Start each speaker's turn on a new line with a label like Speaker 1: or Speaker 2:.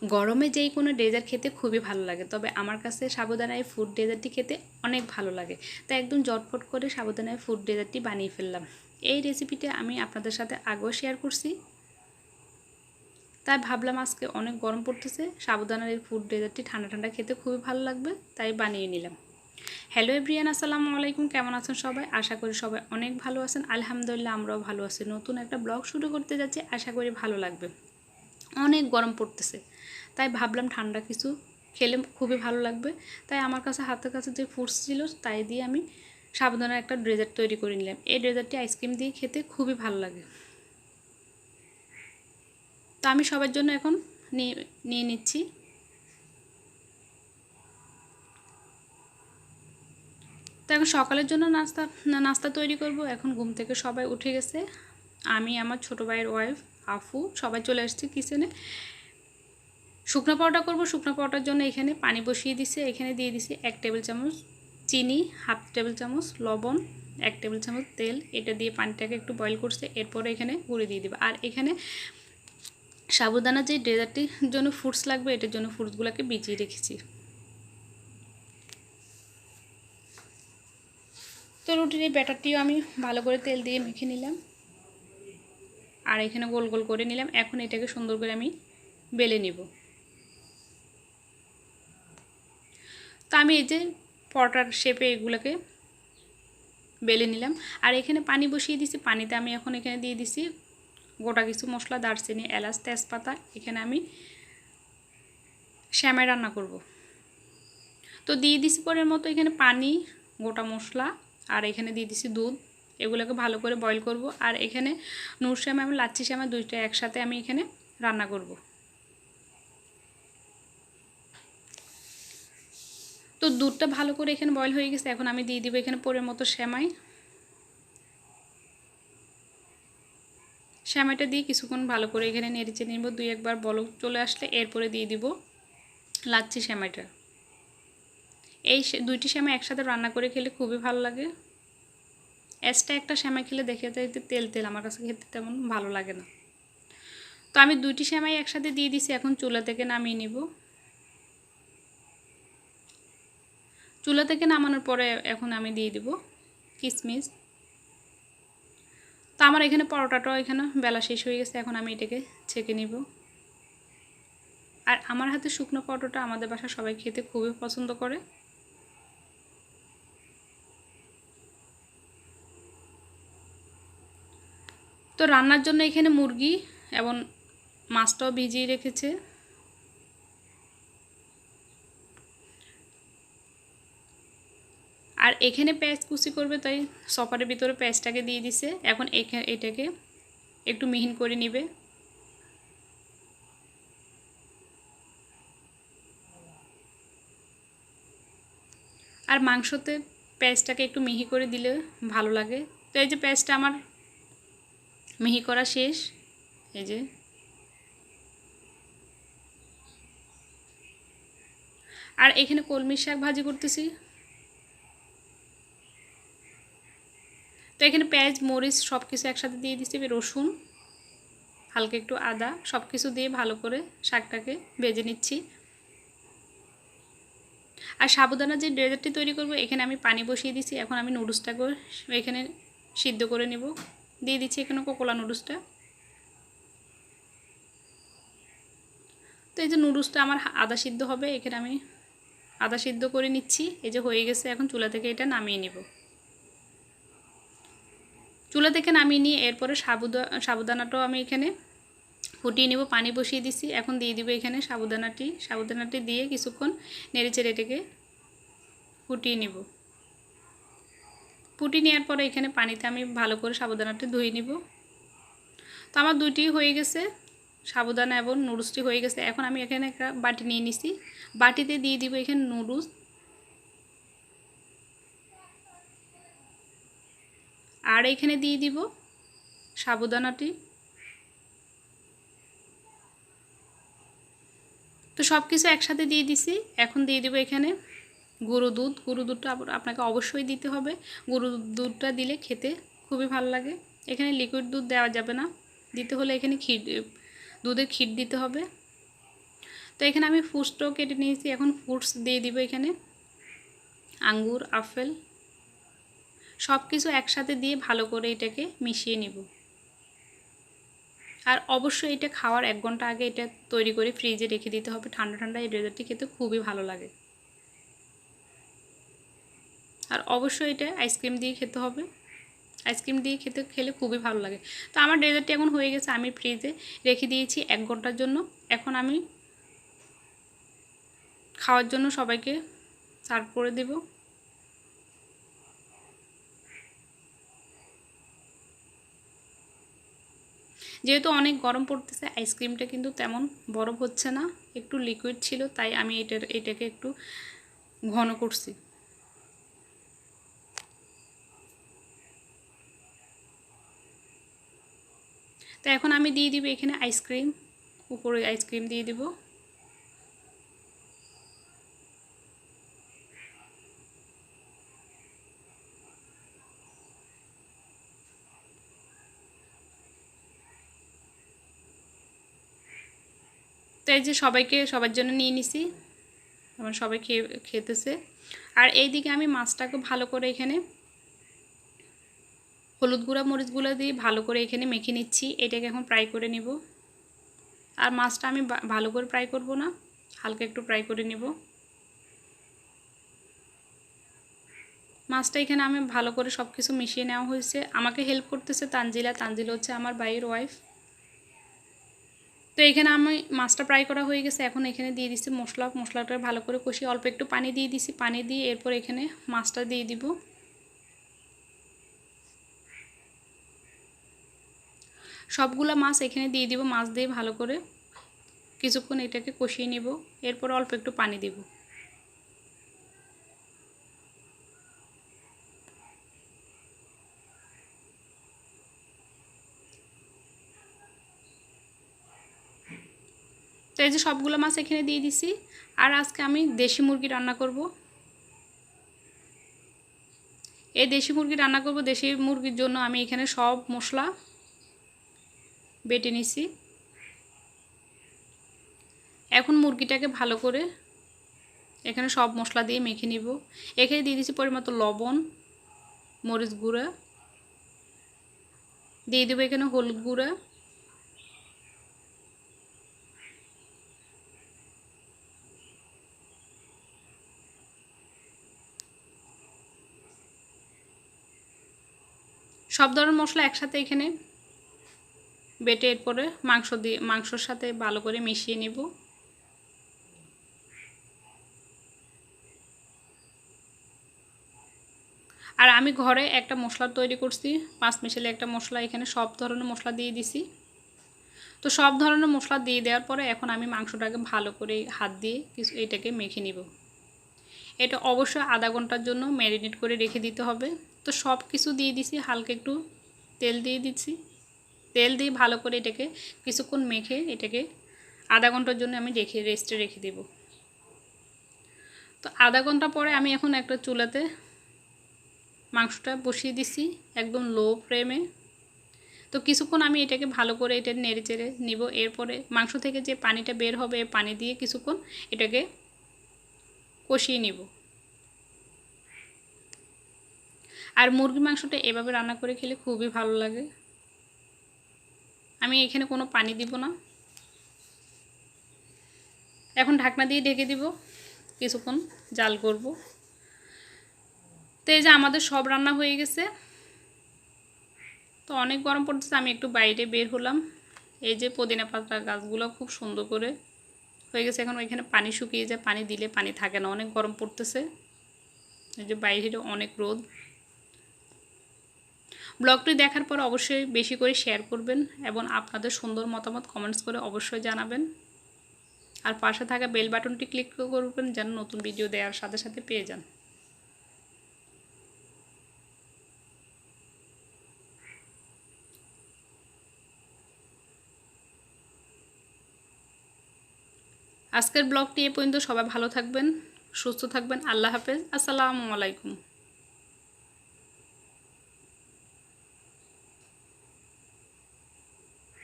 Speaker 1: গরমে যেই কোনো ডেজার্ট খেতে খুবই ভালো লাগে, তবে আমার কাছে সাবুদানার ফুড ডেজার্টটি খেতে অনেক ভালো লাগে। তাই একদম জটপট করে সাবুদানার ফুড ডেজার্টটি বানিয়ে ফেললাম। এই রেসিপিটা আমি আপনাদের সাথে আগেও শেয়ার করছি, তাই ভাবলাম আজকে অনেক গরম পড়তেছে, সাবুদানার এই ফুড ডেজার্টটি ঠান্ডা ঠান্ডা খেতে খুবই ভালো লাগবে, তাই বানিয়ে নিলাম। হ্যালো এভরিয়ান, আসসালামু আলাইকুম। কেমন আছেন সবাই? আশা করি সবাই অনেক ভালো আছেন। আলহামদুলিল্লাহ, আমরাও ভালো আছি। নতুন একটা ব্লগ শুরু করতে যাচ্ছি, আশা করি ভালো লাগবে। অনেক গরম পড়তেছে, তাই ভাবলাম ঠান্ডা কিছু খেলে খুবই ভালো লাগবে। তাই আমার কাছে হাতের কাছে যে ফ্রুটস ছিল তাই দিয়ে আমি সাবুদানার একটা ডেজার্ট তৈরি করে নিলাম। এই ডেজার্টটি আইসক্রিম দিয়ে খেতে খুবই ভালো লাগে। তো আমি সবার জন্য এখন নিয়ে নিচ্ছি। তো এখন সকালের জন্য নাস্তা তৈরি করব। এখন ঘুম থেকে সবাই উঠে গেছে, আমি, আমার ছোটো ভাইয়ের ওয়াইফ, আফু সবাই চলে আসছে কিচেনে। শুকনো পাউডার করব। শুকনো পাউডার জন্য এখানে পানি বসিয়ে দিছে। এখানে দিয়ে দিছি 1 টেবিল চামচ চিনি, 1/2 টেবিল চামচ লবণ, 1 টেবিল চামচ তেল। এটা দিয়ে পানিটাকে একটু বয়েল করছে, এরপরে এখানে গুঁড়ি দিয়ে দেবে। আর এখানে সাবুদানা যে ডেজার্টটির জন্য ফ্রুটস লাগবে, এটার জন্য ফ্রুটসগুলোকে ভিজিয়ে রেখেছি। তো রুটির এই ব্যাটারটিও আমি ভালো করে তেল দিয়ে মেখে নিলাম, আর এখানে গোল গোল করে নিলাম। এখন এটাকে সুন্দর করে আমি বেলে নিব। তো আমি এই যে পরোটার শেপে এগুলোকে বেলে নিলাম। আর এখানে পানি বসিয়ে দিছি। পানিতে আমি এখন এখানে দিয়ে দিছি গোটা কিছু মশলা, দারচিনি, এলাচ, তেজপাতা। এখানে আমি শ্যামাই রান্না করব। তো দিয়ে দিছি পরের মতো এখানে পানি, গোটা মশলা, আর এখানে দিয়ে দিছি দুধ। এগুলোকে ভালো করে বয়েল করব। আর এখানে নূর শ্যামা এবং লাচ্ছি শ্যামা দুইটা একসাথে আমি এখানে রান্না করব। তো দুধটা ভালো করে এখানে বয়েল হয়ে গেছে। এখন আমি দিয়ে দিব এখানে পরের মতো শ্যামাইটা দিয়ে কিছুক্ষণ ভালো করে এখানে নেড়েচে নিব। 2-1 বার বলক চলে আসলে এরপরে দিয়ে দিব লাচ্ছি শ্যামাইটা। এই দুইটি শ্যামাই একসাথে রান্না করে খেলে খুবই ভালো লাগে। এক্সট্রা একটা শ্যামাই খেলে দেখে যাইতে তেল তেল, আমার কাছে খেতে তেমন ভালো লাগে না। তো আমি দুইটি শ্যামাই একসাথে দিয়ে দিছি। এখন চুলা থেকে নামিয়ে নিব। চুলা থেকে নামানোর পরে এখন আমি দিয়ে দিব কিশমিশ। তো আমার এখানে পরোটাটাও এখানে বেলা শেষ হয়ে গেছে। এখন আমি এটাকে ছেঁকে নিব। আর আমার হাতে শুকনো পরোটা আমাদের বাসায় সবাই খেতে খুবই পছন্দ করে। তো রান্নার জন্য এখানে মুরগি এবং মাছটাও ভিজিয়ে রেখেছে। আর এখানে পেঁয়াজ কুচি করবে, তাই সপারের ভিতরে পেঁয়াজটাকে দিয়ে দিছে। এখন এটাকে একটু মিহিন করে নিবে। আর মাংসতে পেঁয়াজটাকে একটু মিহি করে দিলে ভালো লাগে। তো এই যে পেঁয়াজটা আমার মিহি করা শেষ। এই যে আর এখানে কলমির শাক ভাজি করতেছি। তো এখানে পেঁয়াজ, মরিচ সব কিছু একসাথে দিয়ে দিচ্ছি, রসুন, হালকা একটু আদা, সব কিছু দিয়ে ভালো করে শাকটাকে ভেজে নিচ্ছি। আর সাবুদানা যে ডেজার্টটি তৈরি করব, এখানে আমি পানি বসিয়ে দিচ্ছি। এখন আমি নুডলসটাকে এখানে সিদ্ধ করে নেব। দিয়ে দিচ্ছি এখানে কোকোলা নুডলসটা। তো এই যে নুডলসটা আমার আদা সিদ্ধ হবে, এখানে আমি আদা সিদ্ধ করে নিচ্ছি। এই যে হয়ে গেছে। এখন চুলা থেকে এটা নামিয়ে নেব। চুলা থেকে নামিয়ে নিয়ে এরপরে সাবুদানাটাও আমি এখানে ফুটিয়ে নেব। পানি বসিয়ে দিচ্ছি। এখন দিয়ে দিব এখানে সাবুদানাটি দিয়ে কিছুক্ষণ নেড়েচেড়ে এটাকে ফুটিয়ে নেব। ফুটিয়ে নেওয়ার পরে এখানে পানিতে আমি ভালো করে সাবুদানাটি ধুয়ে নিব। তো আমার দুইটি হয়ে গেছে, সাবুদানা এবং নুডলসটি হয়ে গেছে। এখন আমি এখানে একটা বাটি নিয়ে নিছি। বাটিতে দিয়ে দিব এখানে নুডলস, আর এখানে দিয়ে দিব সাবুদানাটি। তো সব কিছু একসাথে দিয়ে দিছি। এখন দিয়ে দিব এখানে গুঁড়ো দুধ। গুঁড়ো দুধটা আপনাকে অবশ্যই দিতে হবে। গুঁড়ো দুধটা দিলে খেতে খুবই ভালো লাগে। এখানে লিকুইড দুধ দেওয়া যাবে না, দিতে হলে এখানে দুধের ক্ষীর দিতে হবে। তো এখানে আমি ফ্রুটসটাও কেটে নিয়েছি, এখন ফ্রুটস দিয়ে দিব এখানে, আঙ্গুর, আপেল সব কিছু একসাথে দিয়ে ভালো করে এটাকে মিশিয়ে নিব। আর অবশ্যই এটা খাওয়ার 1 ঘন্টা আগে এটা তৈরি করে ফ্রিজে রেখে দিতে হবে, ঠান্ডা ঠান্ডা এই ডেজার্টটি খেতে খুবই ভালো লাগে। আর অবশ্যই এটা আইসক্রিম দিয়ে খেতে হবে, আইসক্রিম দিয়ে খেলে খুবই ভালো লাগে। তো আমার ডেজার্টটি এখন হয়ে গেছে, আমি ফ্রিজে রেখে দিয়েছি 1 ঘন্টার জন্য। এখন আমি খাওয়ার জন্য সবাইকে সার্ভ করে দেব। যেহেতু অনেক গরম পড়তেছে, আইসক্রিমটা কিন্তু তেমন বরফ হচ্ছে না, একটু লিকুইড ছিল, তাই আমি এটাকে একটু ঘন করছি। তো এখন আমি দিয়ে দিব এখানে আইসক্রিম, উপরে আইসক্রিম দিয়ে দিব। তো এই যে সবার জন্য নিয়ে নিছি, আমার সবাই খেতেছে। আর এইদিকে আমি মাছটাকে ভালো করে এখানে হলুদ গুঁড়া মরিচ গুঁড়া দিয়ে ভালো করে এখানে মেখে নিচ্ছি, এটাকে এখন ফ্রাই করে নিব। আর মাছটা আমি ভালো করে ফ্রাই করব না, হালকা একটু ফ্রাই করে নিব। মাছটা এখানে আমি ভালো করে সব কিছু মিশিয়ে নেওয়া হয়েছে। আমাকে হেল্প করতেছে তানজিলা হচ্ছে আমার ভাইয়ের ওয়াইফ। তো এখানে আমি মাছটা ফ্রাই করা হয়ে গেছে, এখন এখানে দিয়ে দিচ্ছি মশলাটা ভালো করে কষিয়ে অল্প একটু পানি দিয়ে দিছি, পানি দিয়ে এরপর এখানে মাছটা দিয়ে দিব। সবগুলা মাছ এখানে দিয়ে দিব, মাছ দিয়ে ভালো করে কিছুক্ষণ এটাকে কষিয়ে নেব, এরপর অল্প একটু পানি দিব। তো এই যে সবগুলো মাছ এখানে দিয়ে দিছি। আর আজকে আমি দেশি মুরগি রান্না করব। এই দেশি মুরগি রান্না করব, দেশি মুরগির জন্য আমি এখানে সব মশলা বেটে নিছি। এখন মুরগিটাকে ভালো করে এখানে সব মশলা দিয়ে মেখে নিব। এখানে দিয়ে দিছি পরিমতো লবণ, মরিচ গুঁড়া দিয়ে দেবো, এখানে হলুদ গুঁড়া, সব ধরনের মশলা একসাথে এখানে বেটে এরপরে মাংসর সাথে ভালো করে মিশিয়ে নেব। আর আমি ঘরে একটা মশলা তৈরি করছি, 5 মিশালি একটা মশলা, এখানে সব ধরনের মশলা দিয়ে দিছি। তো সব ধরনের মশলা দিয়ে দেওয়ার পরে এখন আমি মাংসটাকে ভালো করে হাত দিয়ে এটাকে মেখে নিব। এটা অবশ্যই আধা ঘন্টার জন্য ম্যারিনেট করে রেখে দিতে হবে। তো সব কিছু দিয়ে দিছি, হালকা একটু তেল দিয়ে দিচ্ছি, তেল দিয়ে ভালো করে এটাকে কিছুক্ষণ মেখে এটাকে আধা ঘন্টার জন্য আমি রেস্টে রেখে দেব। তো আধা ঘন্টা পরে আমি এখন একটা চুলাতে মাংসটা বসিয়ে দিছি একদম লো ফ্লেমে। তো কিছুক্ষণ আমি এটাকে ভালো করে এটা নেড়ে চেড়ে নিব। এরপরে মাংস থেকে যে পানিটা বের হবে, পানি দিয়ে কিছুক্ষণ এটাকে কষিয়ে নিব। আর মুরগির মাংসটা এভাবে রান্না করে খেলে খুবই ভালো লাগে। আমি এখানে কোনো পানি দিব না, এখন ঢাকনা দিয়ে ঢেকে দিব, কিছুক্ষণ জাল করব। তো এই যে আমাদের সব রান্না হয়ে গেছে। তো অনেক গরম পড়তেছে, আমি একটু বাইরে বের হলাম। এই যে পুদিনা পাতা গাছগুলো খুব সুন্দর করে হয়ে গেছে। এখন ওইখানে পানি শুকিয়ে যায়, পানি দিলে পানি থাকে না, অনেক গরম পড়তেছে। এই যে বাইরে অনেক রোদ। ব্লগটি দেখার পর অবশ্যই বেশি করে শেয়ার করবেন এবং আপনাদের সুন্দর মতামত কমেন্টস করে অবশ্যই জানাবেন। আর পাশে থাকা বেল বাটনটি ক্লিক করবেন যেন নতুন ভিডিও দেওয়ার সাথে সাথে পেয়ে যান। আজকের ব্লগটি এ পর্যন্ত। সবাই ভালো থাকবেন, সুস্থ থাকবেন। আল্লাহ হাফেজ, আসসালামু আলাইকুম।